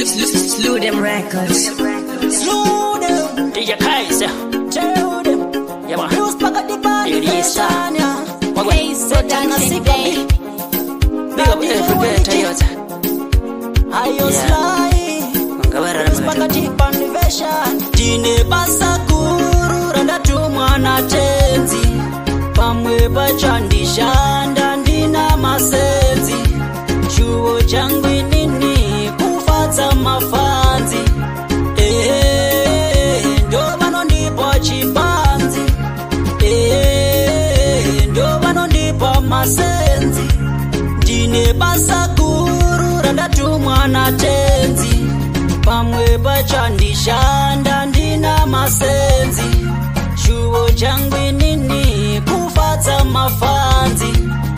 Slew them records. Slew them. DJ Kaiser. Tell them. Yeah, man. News back at the band. Hey, so dancing day. Big up everywhere, Toyota. Ayo slide. News back at the band version. Dine basakuru randa tumwana tenzi. Pamwe pachandishanda ndina masenzi. Chuo changu nini kufatsa mafanzi. Ndo vanondipa chipanzi. Ndo vanondipa masenzi. Ndine basa guru randatumwa na tenzi. Pamwe pachandishanda ndina masenzi. Chuo changu nini kufatsa mafanzi.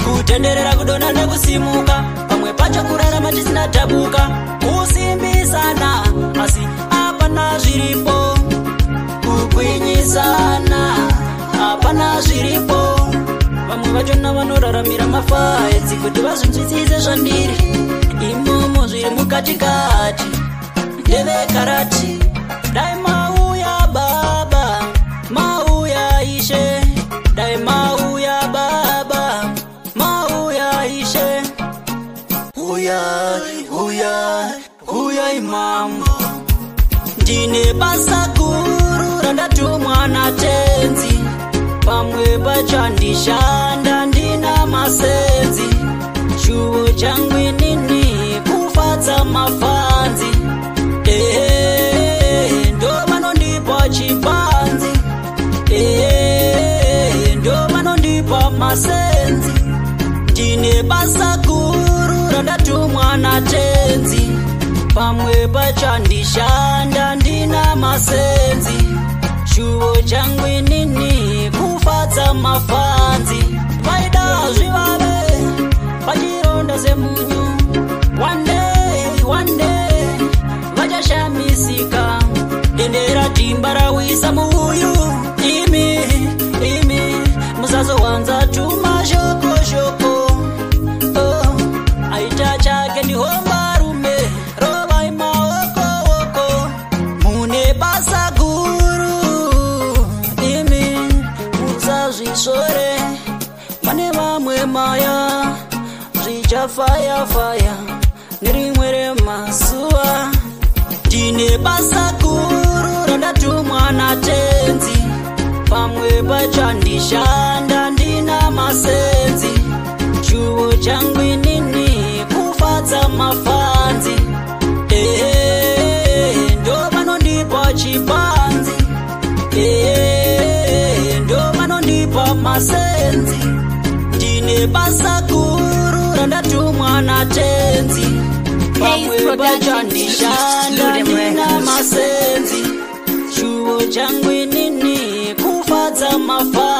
Kutenderera kudona nekusimuka. Pamwe pacho kurarama tisina tabuka. Kusimbisana asi apana zviripo. Kugwinyisana apana zviripo. Vamwe vachona vanoraramira mafaedzi kuti vazvinzwisise zvandiri. Imomo zviri mukatikati ndevekarati. Dai mauya baba, mauya ishe. Dai mauya baba, mauya ishe. Uya imam. Ndine basa guru randatumwa na tenzi. Pamwe pachandishanda ndina masenzi. Chuo changu nini kufatsa mafanzi. Ndo vanondipa chipanzi. Ndo vanondipa masenzi. Ndine basa guru randatumwa na tenzi. Pamwe pachandishanda ndina masenzi. Chuo changu nini kufatsa mafanzi. Vaida zvivave vachironda semunyu. One day vachashamisika. Dendera timba rawisa muuyu. Imi musazowanza tumashoko. Aita chake ndi homba rume. Rova imaoko. Mune basa guru. Imi musazvisore. Pane vamwe maya. Zvicha fire. Nerimwe remasuva. Ndine basa guru randatumwa na tenzi. Pamwe pachandishanda ndina masenzi. Chuo changu nini kufatsa mafanzi. Ndo vanondipa chipanzi. Ndo vanondipa masenzi. Ndine basa guru randatumwa na tenzi. Pamwe pachandishanda ndina masenzi. Chuo changu nini kufatsa mafanzi.